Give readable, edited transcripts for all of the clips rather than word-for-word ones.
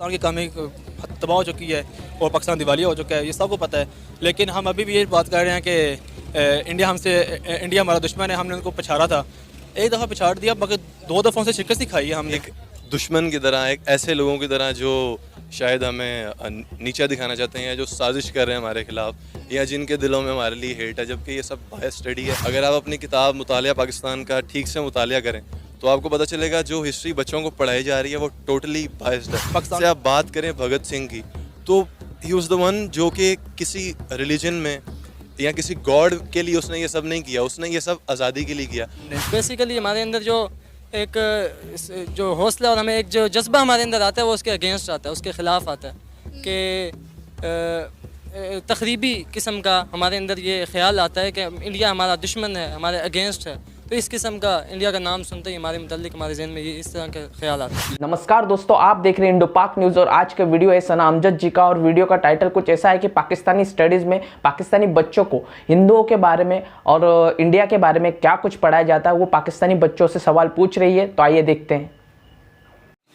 पाकिस्तान की कामी तबाह हो चुकी है और पाकिस्तान दिवालिया हो चुका है, ये सबको पता है। लेकिन हम अभी भी ये बात कर रहे हैं कि इंडिया हमारा दुश्मन है, हमने उनको पछाड़ा था, एक दफ़ा पछाड़ दिया, मगर दो दफ़ा से शिकस्त ही खाई है हमने। एक दुश्मन की तरह, एक ऐसे लोगों की तरह जो शायद हमें नीचा दिखाना चाहते हैं, या जो साजिश कर रहे हैं हमारे खिलाफ, या जिनके दिलों में हमारे लिए हेट है, जबकि ये सब बायस स्टडी है। अगर आप अपनी किताब मुतालिया पाकिस्तान का ठीक से मुतालिया करें तो आपको पता चलेगा जो हिस्ट्री बच्चों को पढ़ाई जा रही है वो टोटली बायस्ड है। पाकिस्तान से आप बात करें भगत सिंह की, तो ही वाज द वन जो कि किसी रिलीजन में या किसी गॉड के लिए उसने ये सब नहीं किया, उसने ये सब आज़ादी के लिए किया। बेसिकली हमारे अंदर जो हौसला और हमें एक जो जज्बा हमारे अंदर आता है वो उसके अगेंस्ट आता है, उसके ख़िलाफ़ आता है कि तखरीबी किस्म का हमारे अंदर ये ख्याल आता है कि इंडिया हमारा दुश्मन है, हमारे अगेंस्ट है। तो इस किस्म का इंडिया का नाम सुनते ही हमारे मुताल्लिक हमारे जहन में ये इस तरह के ख्याल आते हैं। नमस्कार दोस्तों, आप देख रहे हैं इंडो पाक न्यूज़ और आज का वीडियो है सना अमजद जी का। और वीडियो का टाइटल कुछ ऐसा है कि पाकिस्तानी स्टडीज़ में पाकिस्तानी बच्चों को हिंदुओं के बारे में और इंडिया के बारे में क्या कुछ पढ़ाया जाता है, वो पाकिस्तानी बच्चों से सवाल पूछ रही है। तो आइए देखते हैं।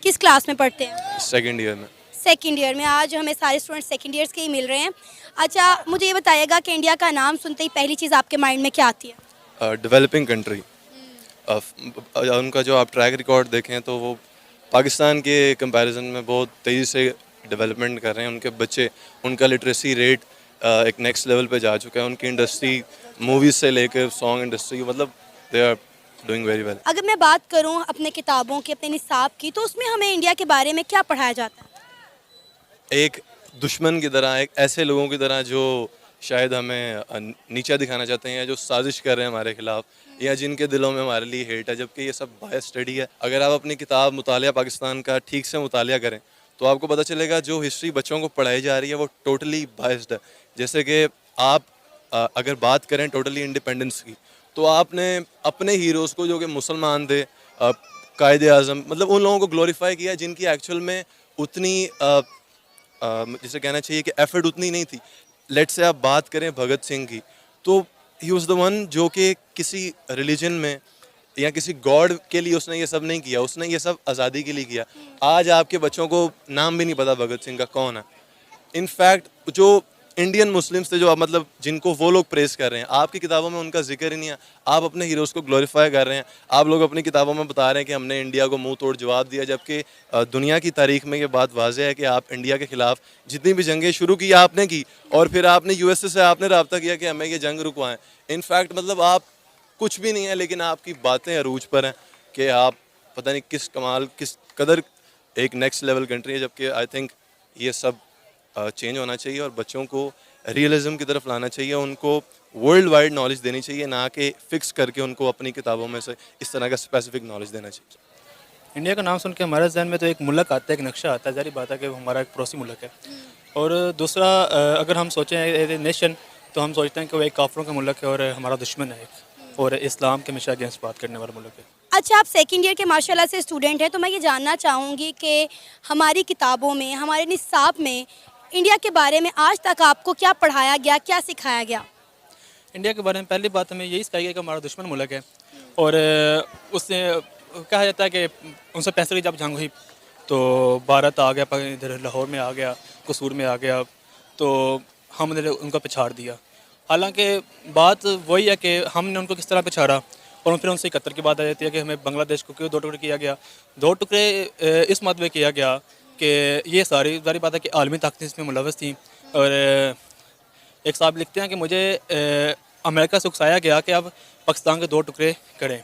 किस क्लास में पढ़ते हैं? सेकेंड ईयर में। सेकेंड ईयर में। आज हमें सारे स्टूडेंट सेकेंड ईयर्स के ही मिल रहे हैं। अच्छा, मुझे ये बताइएगा कि इंडिया का नाम सुनते ही पहली चीज़ आपके माइंड में क्या आती है? Developing country. उनका जो आप ट्रैक रिकॉर्ड देखें तो वो पाकिस्तान के कंपैरिजन में बहुत तेज़ी से डेवलपमेंट कर रहे हैं। उनके बच्चे, उनका लिटरेसी रेट एक नेक्स्ट लेवल पे जा चुका है। उनकी इंडस्ट्री मूवीज़ से लेकर सॉन्ग इंडस्ट्री, मतलब they are doing very well. अगर मैं बात करूं अपने किताबों की, अपने निसाब की, तो उसमें हमें इंडिया के बारे में क्या पढ़ाया जाता है? एक दुश्मन की तरह, एक ऐसे लोगों की तरह जो शायद हमें नीचा दिखाना चाहते हैं, या जो साजिश कर रहे हैं हमारे खिलाफ, या जिनके दिलों में हमारे लिए हेट है, जबकि ये सब बायस स्टडी है। अगर आप अपनी किताब मुतालिया पाकिस्तान का ठीक से मुतालिया करें तो आपको पता चलेगा जो हिस्ट्री बच्चों को पढ़ाई जा रही है वो टोटली बायस्ड है। जैसे कि आप अगर बात करें टोटली इंडिपेंडेंस की, तो आपने अपने हीरोज़ को जो कि मुसलमान थे, कायदे आज़म, मतलब उन लोगों को ग्लोरीफाई किया जिनकी एक्चुअल में उतनी जिसे कहना चाहिए कि एफर्ट उतनी नहीं थी। लेट से आप बात करें भगत सिंह की, तो ही वाज द वन जो कि किसी रिलीजन में या किसी गॉड के लिए उसने ये सब नहीं किया, उसने ये सब आज़ादी के लिए किया। आज आपके बच्चों को नाम भी नहीं पता भगत सिंह का कौन है। इनफैक्ट जो इंडियन मुस्लिम्स थे, जो आप मतलब जिनको वो लोग प्रेस कर रहे हैं, आपकी किताबों में उनका जिक्र ही नहीं है। आप अपने हीरोज़ को ग्लोरीफाई कर रहे हैं। आप लोग अपनी किताबों में बता रहे हैं कि हमने इंडिया को मुंह तोड़ जवाब दिया, जबकि दुनिया की तारीख में ये बात वाज़ेह है कि आप इंडिया के ख़िलाफ़ जितनी भी जंगें शुरू की आपने की, और फिर आपने यूएसए से आपने रब्ता किया कि हमें ये जंग रुकवाएं। इनफैक्ट मतलब आप कुछ भी नहीं है, लेकिन आपकी बातें अरूज पर हैं कि आप पता नहीं किस कमाल, किस कदर एक नेक्स्ट लेवल कंट्री है। जबकि आई थिंक ये सब चेंज होना चाहिए और बच्चों को रियलिज्म की तरफ लाना चाहिए। उनको वर्ल्ड वाइड नॉलेज देनी चाहिए, ना कि फिक्स करके उनको अपनी किताबों में से इस तरह का स्पेसिफिक नॉलेज देना चाहिए। इंडिया का नाम सुन के हमारे जहन में तो एक मुल्क आता है, एक नक्शा आता है। ज़ाहिर बात है कि वो हमारा एक पड़ोसी मुल्क है। और दूसरा, अगर हम सोचें एज ए नेशन, तो हम सोचते हैं कि वो एक काफरों का मुल्क है और हमारा दुश्मन है एक, और इस्लाम के हमेशा अगेंस्ट बात करने वाला मुल्क है। अच्छा, आप सेकेंड ईयर के माशाल्लाह से स्टूडेंट हैं, तो मैं ये जानना चाहूँगी कि हमारी किताबों में, हमारे निसाब में इंडिया के बारे में आज तक आपको क्या पढ़ाया गया, क्या सिखाया गया? इंडिया के बारे में पहली बात हमें यही सिखाई गई कि हमारा दुश्मन मुल्क है, और उससे कहा जाता है कि 1965 की जब जंग हुई तो भारत आ गया, इधर लाहौर में आ गया, कसूर में आ गया, तो हमने उनको पछाड़ दिया। हालांकि बात वही है कि हमने उनको किस तरह पछाड़ा, और फिर उनसे 71 की बात आ जाती है कि हमें बांग्लादेश को क्यों 2 टुकड़े किया गया। 2 टुकड़े इस मत में किया गया कि ये सारी बात है कि आलमी ताकतें इसमें मुलव्वस थी। और एक साहब लिखते हैं कि मुझे अमेरिका से उकसाया गया कि अब पाकिस्तान के 2 टुकड़े करें।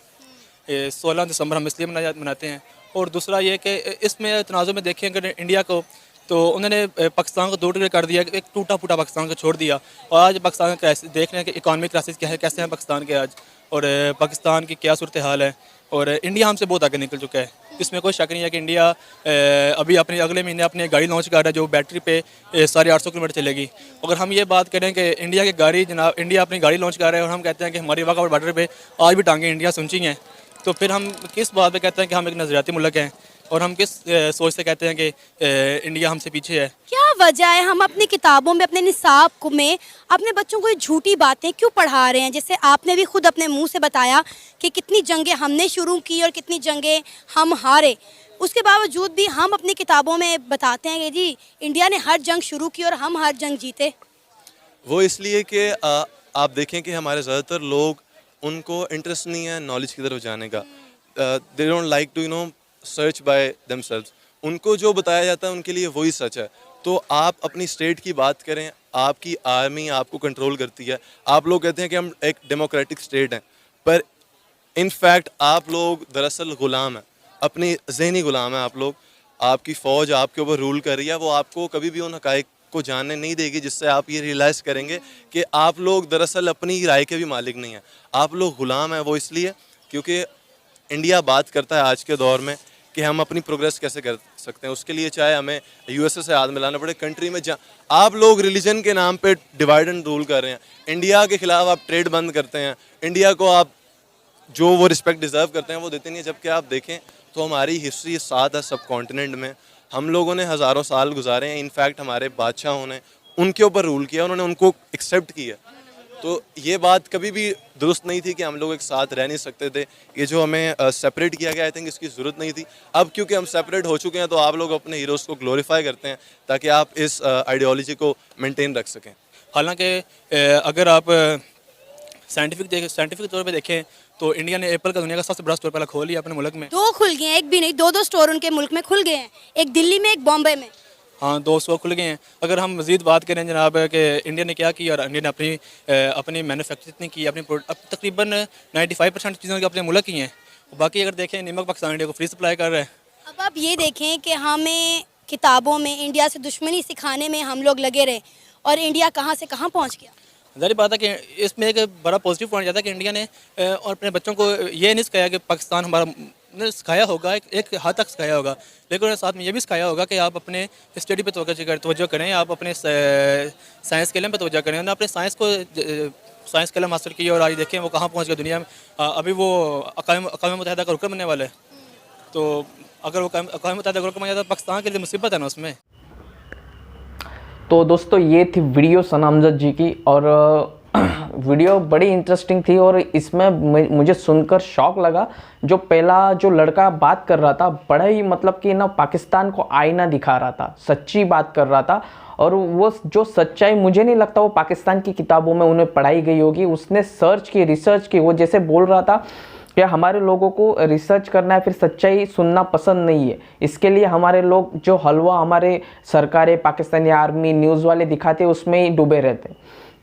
16 दिसंबर हम इसलिए मनाते हैं। और दूसरा ये कि इसमें तनाज़ुर में देखें अगर इंडिया को, तो उन्होंने पाकिस्तान को 2 टुकड़े कर दिया, एक टूटा फूटा पाकिस्तान को छोड़ दिया। और आज पाकिस्तान का देख रहे हैं कि इकॉनमिक क्राइसिस क्या है, कैसे हैं पाकिस्तान के आज, और पाकिस्तान की क्या सूरत हाल है। और इंडिया हमसे बहुत आगे निकल चुका है, इसमें कोई शक नहीं है कि इंडिया अभी अपने अगले महीने अपनी गाड़ी लॉन्च कर रहा है जो बैटरी पे 850 किलोमीटर चलेगी। अगर हम ये बात करें कि इंडिया की गाड़ी, जनाब इंडिया अपनी गाड़ी लॉन्च कर रहा है और हम कहते हैं कि हमारी वाघा बॉर्डर पे आज भी टांगें इंडिया से ऊंची हैं, तो फिर हम किस बात पे कहते हैं कि हम एक नज़रियाती मुल्क हैं, और हम किस सोच से कहते हैं कि इंडिया हमसे पीछे है? क्या वजह है हम अपनी किताबों में, अपने निसाब में अपने बच्चों को ये झूठी बातें क्यों पढ़ा रहे हैं? जैसे आपने भी खुद अपने मुंह से बताया कि कितनी जंगें हमने शुरू की और कितनी जंगें हम हारे, उसके बावजूद भी हम अपनी किताबों में बताते हैं कि जी इंडिया ने हर जंग शुरू की और हम हर जंग जीते। वो इसलिए कि आप देखें कि हमारे ज़्यादातर लोग, उनको इंटरेस्ट नहीं है नॉलेज की तरफ जाने का। They don't like to search by themselves. उनको जो बताया जाता है उनके लिए वही सच है। तो आप अपनी स्टेट की बात करें, आपकी आर्मी आपको कंट्रोल करती है। आप लोग कहते हैं कि हम एक डेमोक्रेटिक स्टेट हैं, पर इनफैक्ट आप लोग दरअसल ग़ुलाम हैं, अपनी ज़हनी ग़ुलाम हैं आप लोग। आपकी फ़ौज आपके ऊपर रूल कर रही है, वो आपको कभी भी उन हक़ाइक़ को जानने नहीं देगी, जिससे आप ये रियलाइज़ करेंगे कि आप लोग दरअसल अपनी राय के भी मालिक नहीं हैं, आप लोग ग़ुलाम हैं। वो इसलिए क्योंकि इंडिया बात करता है आज के दौर में कि हम अपनी प्रोग्रेस कैसे कर सकते हैं। उसके लिए चाहे हमें यूएसए से हाथ मिलाना पड़े, कंट्री में जहाँ आप लोग रिलीजन के नाम पे डिवाइड एंड रूल कर रहे हैं। इंडिया के खिलाफ आप ट्रेड बंद करते हैं, इंडिया को आप जो वो रिस्पेक्ट डिज़र्व करते हैं वो देते नहीं है। जबकि आप देखें तो हमारी हिस्ट्री साथ है सब कॉन्टिनेंट में, हम लोगों ने हज़ारों साल गुजारे हैं। इनफैक्ट हमारे बादशाहों ने उनके ऊपर रूल किया, उन्होंने उनको एक्सेप्ट किया। तो ये बात कभी भी दुरुस्त नहीं थी कि हम लोग एक साथ रह नहीं सकते थे। ये जो हमें सेपरेट किया गया, आई थिंक इसकी ज़रूरत नहीं थी। अब क्योंकि हम सेपरेट हो चुके हैं तो आप लोग अपने हीरोज़ को ग्लोरीफाई करते हैं ताकि आप इस आइडियोलॉजी को मेंटेन रख सकें। हालांकि अगर आप साइंटिफिक तौर पे देखें तो इंडिया ने एप्पल का दुनिया का सबसे बड़ा स्टोर पहले खोल लिया अपने मुल्क में। 2 खुल गए हैं, एक भी नहीं, 2 स्टोर उनके मुल्क में खुल गए हैं, एक दिल्ली में एक बॉम्बे में। हाँ, 2 स्टोर खुल गए हैं। अगर हम मज़ीद बात करें जनाब कि इंडिया ने क्या किया, और इंडिया ने अपनी मैन्युफैक्चर इतनी की, अब तकरीबन 95% चीज़ों की अपने मुल्क की हैं। बाकी अगर देखें नमक पाकिस्तान इंडिया को फ्री सप्लाई कर रहा है। अब आप ये देखें कि हमें किताबों में इंडिया से दुश्मनी सिखाने में हम लोग लगे रहे और इंडिया कहाँ से कहाँ पहुँच गया। ज़ाहिर बात है कि इसमें एक बड़ा पॉजिटिव पॉइंट जाता है कि इंडिया ने और अपने बच्चों को ये नहीं सिखाया कि पाकिस्तान हमारा ने सिखाया होगा, एक हद तक सिखाया होगा, लेकिन उन्होंने साथ में ये भी सिखाया होगा कि आप अपने स्टडी पे तवज्जो करें, आप अपने साइंस के इल्म पे तवज्जो करें। उन्होंने अपने साइंस के इल्म हासिल किया और आज देखें वो कहाँ पहुँच गए दुनिया में। अभी वो अक़वाम मुत्तहिदा का रुकन बनने वाला है। तो अगर वो अक़वाम मुत्तहिदा का रुकन बन जाता तो पाकिस्तान के लिए मुसीबत है ना उसमें। तो दोस्तों ये थी वीडियो सना अमजद जी की, और वीडियो बड़ी इंटरेस्टिंग थी और इसमें मुझे सुनकर शौक लगा। जो पहला जो लड़का बात कर रहा था, बड़ा ही मतलब कि ना पाकिस्तान को आईना दिखा रहा था, सच्ची बात कर रहा था। और वो जो सच्चाई, मुझे नहीं लगता वो पाकिस्तान की किताबों में उन्हें पढ़ाई गई होगी। उसने सर्च की, रिसर्च की। वो जैसे बोल रहा था कि हमारे लोगों को रिसर्च करना है, फिर सच्चाई सुनना पसंद नहीं है। इसके लिए हमारे लोग जो हलवा हमारे सरकारें, पाकिस्तानी आर्मी, न्यूज़ वाले दिखाते उसमें ही डूबे रहते।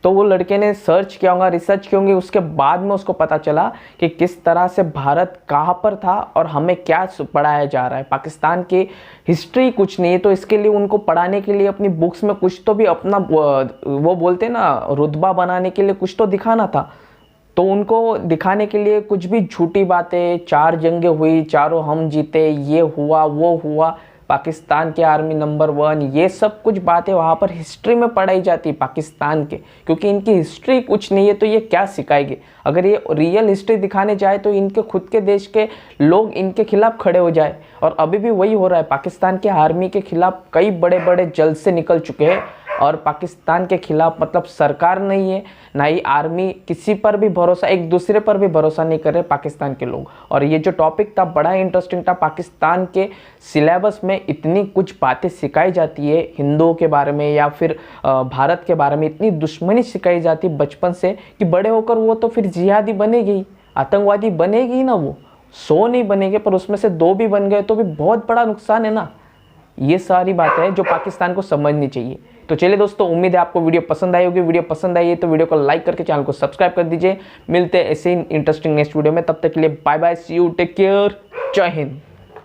तो वो लड़के ने सर्च किया होगा, रिसर्च की होंगी, उसके बाद में उसको पता चला कि किस तरह से भारत कहाँ पर था और हमें क्या पढ़ाया जा रहा है। पाकिस्तान की हिस्ट्री कुछ नहीं है, तो इसके लिए उनको पढ़ाने के लिए अपनी बुक्स में कुछ तो भी अपना वो बोलते ना रुतबा बनाने के लिए कुछ तो दिखाना था। तो उनको दिखाने के लिए कुछ भी झूठी बातें, 4 जंगें हुई, चारों हम जीते, ये हुआ वो हुआ, पाकिस्तान की आर्मी नंबर 1, ये सब कुछ बातें वहाँ पर हिस्ट्री में पढ़ाई जाती है पाकिस्तान के। क्योंकि इनकी हिस्ट्री कुछ नहीं है तो ये क्या सिखाएगी। अगर ये रियल हिस्ट्री दिखाने जाए तो इनके खुद के देश के लोग इनके खिलाफ खड़े हो जाए। और अभी भी वही हो रहा है, पाकिस्तान के आर्मी के खिलाफ कई बड़े बड़े जलसे निकल चुके हैं और पाकिस्तान के खिलाफ मतलब सरकार नहीं है ना ही आर्मी, किसी पर भी भरोसा, एक दूसरे पर भी भरोसा नहीं कर रहे पाकिस्तान के लोग। और ये जो टॉपिक था बड़ा इंटरेस्टिंग था। पाकिस्तान के सिलेबस में इतनी कुछ बातें सिखाई जाती है हिंदुओं के बारे में या फिर भारत के बारे में, इतनी दुश्मनी सिखाई जाती है बचपन से कि बड़े होकर वो तो फिर जिहादी बनेगी, आतंकवादी बनेगी ना। वो 100 नहीं बनेंगे पर उसमें से 2 भी बन गए तो भी बहुत बड़ा नुकसान है ना। ये सारी बातें हैं जो पाकिस्तान को समझनी चाहिए। तो चलिए दोस्तों, उम्मीद है आपको वीडियो पसंद आई होगी। वीडियो पसंद आई है तो वीडियो को लाइक करके चैनल को सब्सक्राइब कर दीजिए। मिलते हैं ऐसे ही इंटरेस्टिंग नेक्स्ट वीडियो में, तब तक के लिए bye bye, see you, take care, जय हिंद।